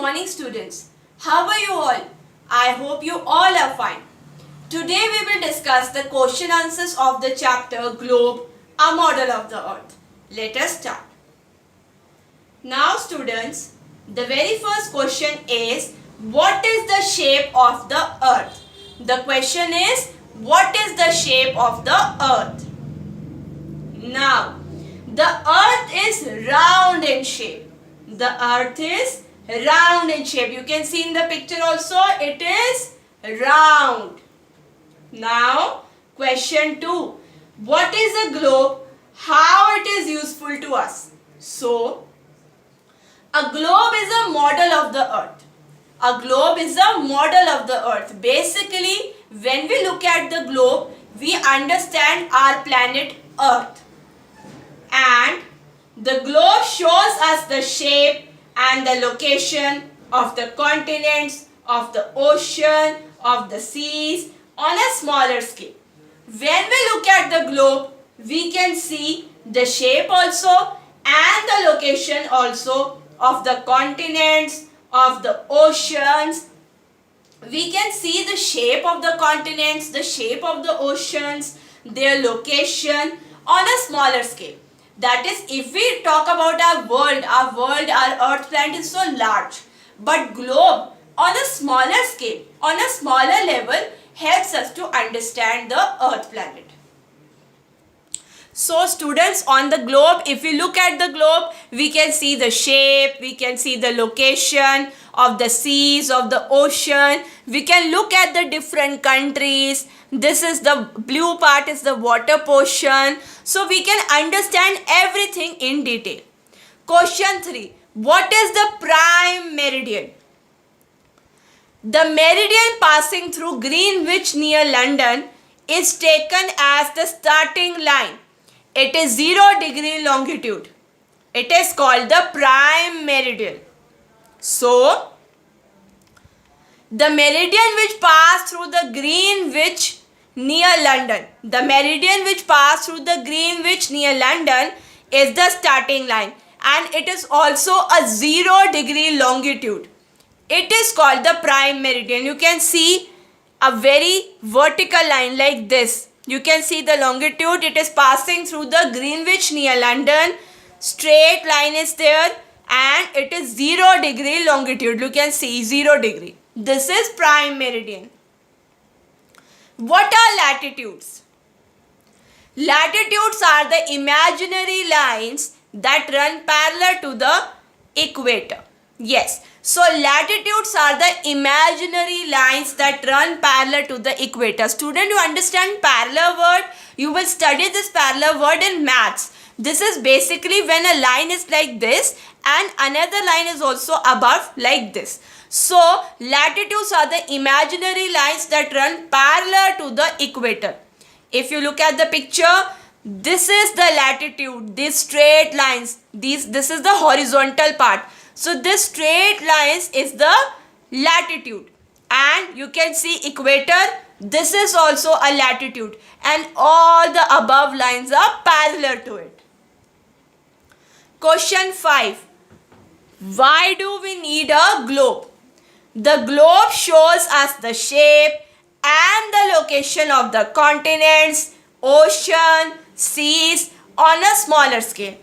Morning students, how are you all? I hope you all are fine. Today we will discuss the question answers of the chapter Globe, a model of the earth. Let us start. Now students, the very first question is, what is the shape of the earth? The question is, what is the shape of the earth? Now, the earth is round in shape. The earth is round in shape. You can see in the picture also, it is round. Now, question 2. What is a globe? How it is useful to us? So, a globe is a model of the earth. A globe is a model of the earth. Basically, when we look at the globe, we understand our planet Earth. And the globe shows us the shape and the location of the continents, of the ocean, of the seas on a smaller scale. When we look at the globe, we can see the shape also and the location also of the continents, of the oceans. We can see the shape of the continents, the shape of the oceans, their location on a smaller scale. That is, if we talk about our world, our earth planet is so large. But globe on a smaller scale, on a smaller level, helps us to understand the earth planet. So students, on the globe, if we look at the globe, we can see the shape, we can see the location of the seas, of the ocean. We can look at the different countries. This is the blue part is the water portion. So we can understand everything in detail. Question 3. What is the prime meridian? The meridian passing through Greenwich near London is taken as the starting line. It is 0 degree longitude. It is called the prime meridian. So, the meridian which passed through the Greenwich near London. The meridian which passed through the Greenwich near London is the starting line. And it is also a 0 degree longitude. It is called the prime meridian. You can see a very vertical line like this. You can see the longitude. It is passing through the Greenwich near London. Straight line is there and it is 0 degree longitude. You can see 0 degree. This is prime meridian. What are latitudes? Latitudes are the imaginary lines that run parallel to the equator. Yes. So latitudes are the imaginary lines that run parallel to the equator. Student, you understand parallel word? You will study this parallel word in maths. This is basically when a line is like this and another line is also above like this. So latitudes are the imaginary lines that run parallel to the equator. If you look at the picture, this is the latitude, these straight lines, this is the horizontal part. So this straight lines is the latitude and you can see equator, this is also a latitude and all the above lines are parallel to it. Question 5. Why do we need a globe? The globe shows us the shape and the location of the continents, ocean, seas on a smaller scale.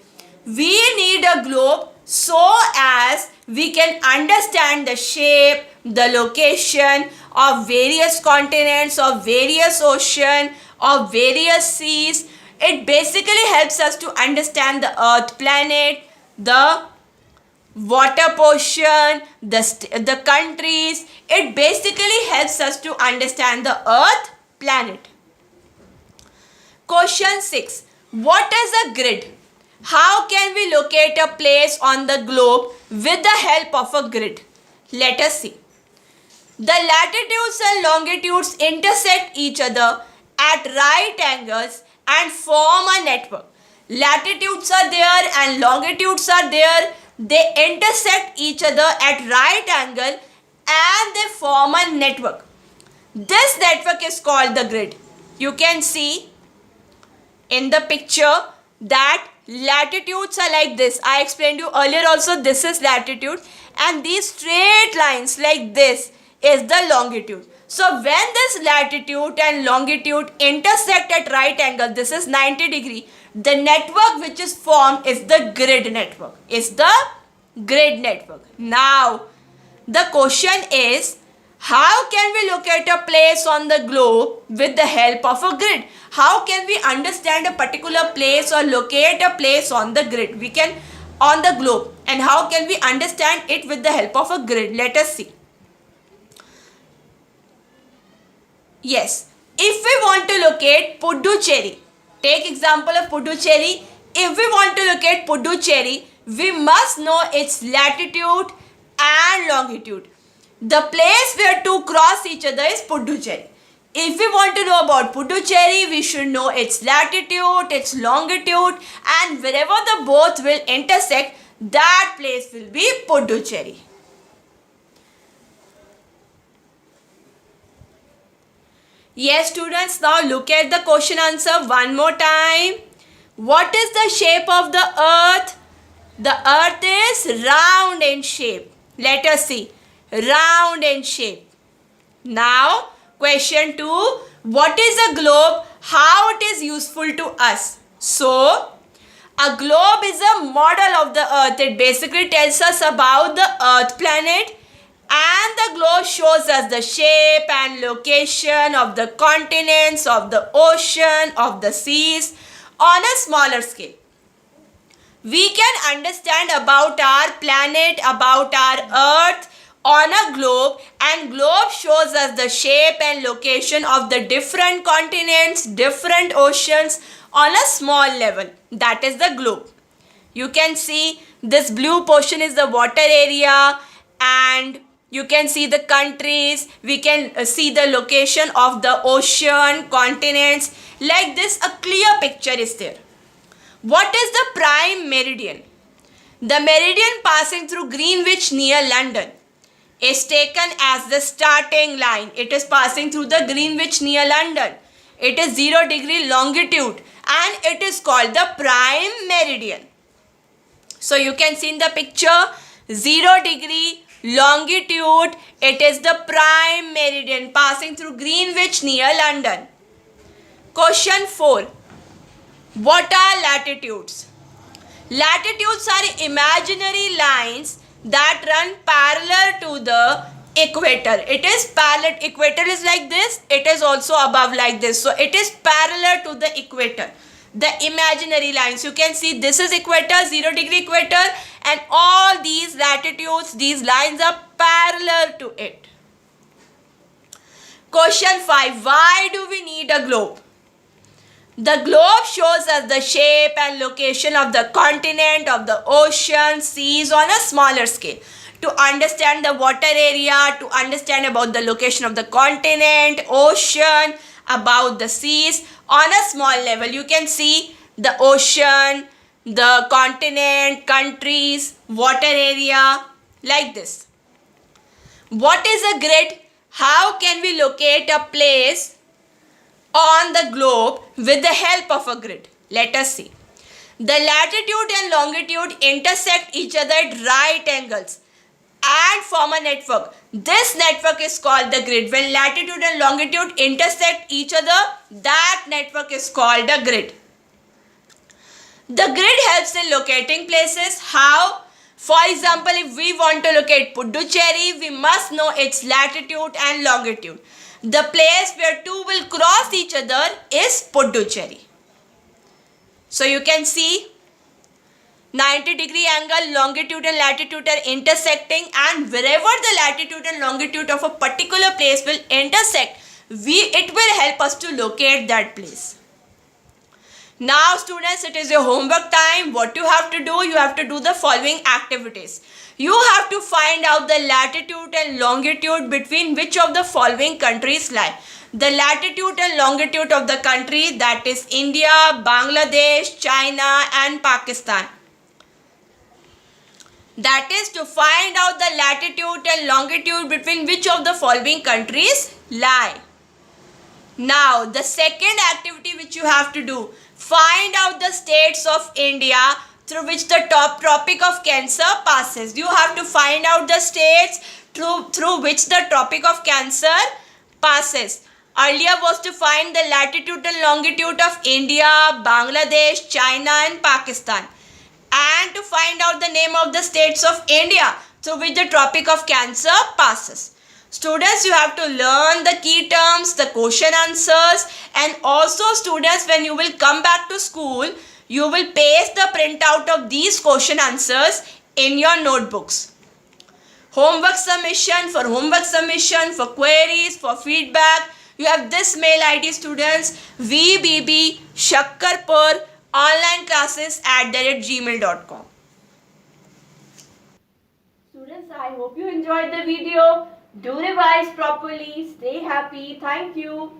We need a globe so as we can understand the shape, the location of various continents, of various oceans, of various seas. It basically helps us to understand the earth planet, the water portion, the countries. It basically helps us to understand the earth planet. Question 6. What is a grid? How can we locate a place on the globe with the help of a grid? Let us see. The latitudes and longitudes intersect each other at right angles and form a network. Latitudes are there and longitudes are there. They intersect each other at right angle and they form a network. This network is called the grid. You can see in the picture that latitudes are like this. I explained you earlier also, this is latitude, and these straight lines like this is the longitude. So when this latitude and longitude intersect at right angle, this is 90 degree, the network which is formed is the grid network. Now, the question is, how can we locate a place on the globe with the help of a grid? How can we understand a particular place or locate a place on the grid? On the globe. And how can we understand it with the help of a grid? Let us see. Yes, if we want to locate Puducherry, take example of Puducherry. If we want to locate Puducherry, we must know its latitude and longitude. The place where two cross each other is Puducherry. If we want to know about Puducherry, we should know its latitude, its longitude, and wherever the both will intersect, that place will be Puducherry. Yes, students, now look at the question answer one more time. What is the shape of the earth? The earth is round in shape. Let us see. Round in shape. Now, question 2. What is a globe? How it is useful to us? So, a globe is a model of the earth. It basically tells us about the earth planet, and the globe shows us the shape and location of the continents, of the ocean, of the seas on a smaller scale. We can understand about our planet, about our earth on a globe, and globe shows us the shape and location of the different continents, different oceans on a small level. That is the globe. You can see this blue portion is the water area, and you can see the countries. We can see the location of the ocean, continents. Like this, a clear picture is there. What is the prime meridian? The meridian passing through Greenwich near London is taken as the starting line. It is passing through the Greenwich near London. It is 0 degree longitude and it is called the prime meridian. So you can see in the picture 0 degree longitude. It is the prime meridian passing through Greenwich near London. Question 4. What are latitudes? Latitudes are imaginary lines that run parallel to the equator. It is parallel. Equator is like this. It is also above like this. So it is parallel to the equator. The imaginary lines. You can see this is equator, 0 degree equator, and all these latitudes, these lines are parallel to it. Question 5. Why do we need a globe? The globe shows us the shape and location of the continent, of the ocean, seas on a smaller scale. To understand the water area, to understand about the location of the continent, ocean, about the seas on a small level. You can see the ocean, the continent, countries, water area, like this. What is a grid? How can we locate a place on the globe with the help of a grid? Let us see. The latitude and longitude intersect each other at right angles and form a network. This network is called the grid. When latitude and longitude intersect each other, that network is called a grid. The grid helps in locating places. How? For example, if we want to locate Puducherry, we must know its latitude and longitude. The place where two will cross each other is Puducherry. So you can see 90 degree angle, longitude and latitude are intersecting, and wherever the latitude and longitude of a particular place will intersect, it will help us to locate that place. Now students, it is your homework time. What you have to do? You have to do the following activities. You have to find out the latitude and longitude between which of the following countries lie. The latitude and longitude of the country, that is India, Bangladesh, China and Pakistan. That is to find out the latitude and longitude between which of the following countries lie. Now the second activity which you have to do, Find out the states of India through which the top tropic of Cancer passes. You have to find out the states through which the tropic of Cancer passes. Earlier was to find the latitude and longitude of India, Bangladesh, China and Pakistan. And to find out the name of the states of India through which the tropic of Cancer passes. Students, you have to learn the key terms, the question answers, and also students, when you will come back to school, you will paste the printout of these question answers in your notebooks. Homework submission, for queries, for feedback, you have this mail ID, students, vbbshakkarpur@gmail.com. Students, I hope you enjoyed the video. Do revise properly. Stay happy. Thank you.